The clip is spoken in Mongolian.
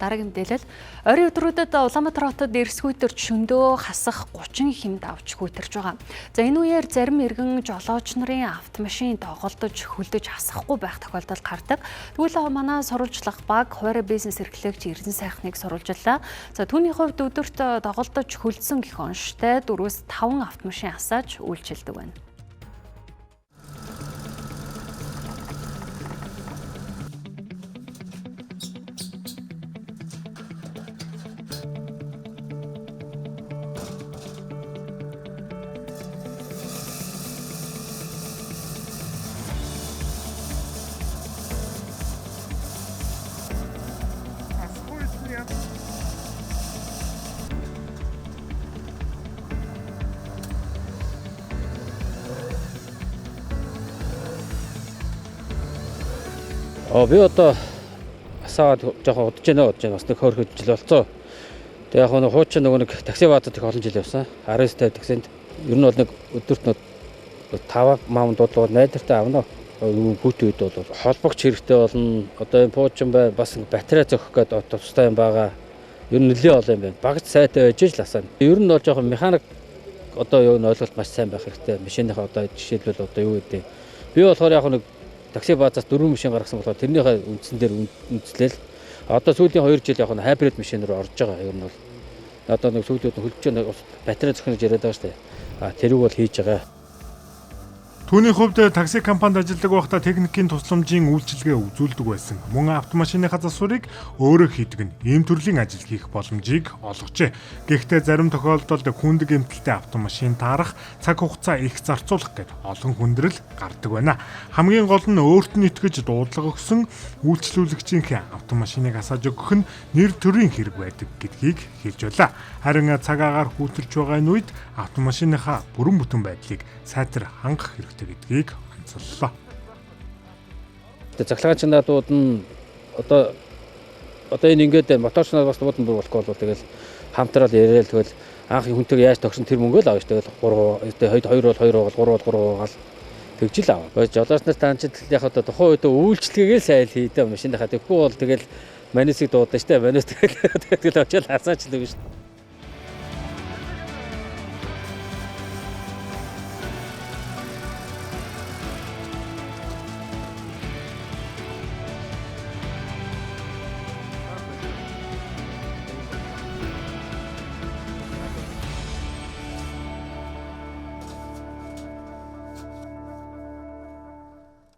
Дараагийн мэдээлэл. Ойрын өдрүүдэд Улаанбаатар хотод эрсгүйтерч шөндөө хасах 30 хэмд авч хүйтэрж байгаа. За энэ үеэр зарим иргэн жолооч нарын автомашин тоглож хөлдөж хасахгүй байх тохиолдол гардаг. Тэгвэл манай сурвалжлах баг Хуваарь бизнес эрхлэгч Эрдэнэ сайхныг сурвалжлаа. За түүний хувьд өдөрт тоглож хөлдсөн гэх онцтой 4-5 автомашин асааж үйлчилдэг байна. Би одоо асаад жоохон удаж байна бас нэг хөөрхөж жил болцоо. Тэгээ яг нэг хуучин нэг такси баазад их олон жил явсан. 19-50 таксинд ер нь бол нэг өдөрт 5 маам дуудлага найдвартай авна. Хүүт үед бол холбогч хэрэгтэй болно. Одоо энэ пуучин бай бас батарей зөхөх гэдэг тустай юм байгаа. Ер нь нэлээд олон юм байна. Багц сайтай байж л асаана. Ер нь бол жоохон механик одоо юу н ойлголт маш сайн байх хэрэгтэй. Машиныхаа одоо жишээлбэл одоо юу гэдэг. Би болохоор яг нэг такси баазаас 4 машин гаргасан болохоор тэрнийхээ үндсэн дээр үндэслэл одоо сүүлийн 2 жил яг нь хайбрид машин руу орж байгаа. Ер нь бол одоо нэг сүүлүүд хөлж байгаа батарей зөхнөж яриад байгаа шүү дээ. Тэрийг бол хийж байгаа. Түүний хувьд такси компанид ажилладаг байхдаа техникийн тусламжийн үйлчилгээ үзүүлдэг байсан. Мөн автомашины засварыг өөрөө хийдэг нь ийм төрлийн ажил хийх боломжийг олгожээ. Гэхдээ зарим тохиолдолд хүндэг эмтэлтэй автомашин таарах, цаг хугацаа их зарцуулах гэд олон хүндрэл гардаг байна. Хамгийн гол нь өөрт нь итгэж дуудлага өгсөн үйлчлүүлэгчийн автомашиныг асааж өгөх нь нэр төрийн хэрэг байдаг гэдгийг хэлж байлаа. Харин цаг агаар хүүтэрч байгаа энэ үед автомашиныхаа бүрэн бүтэн байдлыг сайтар хангах хэрэгтэй гэдгийг онцоллоо. Захлагч надууд нь одоо энэ ингээд моторчнаар бас буудан болохгүй бол тэгэл хамтрал яриад тэгэл анхны хүнтэйг яаж тогсон тэр мөнгөө л авах шүү. Тэгэл 2 бол 2 бол 3 бол 3 гал тэгжил аваа. Жолооч нарт анчид яг одоо тухайн үед үйлчлэгээ сайн хийдэг машиныхаа тэггүй бол тэгэл манисыг дуудаж штэ манис тэгэл очил хасаач л гэж.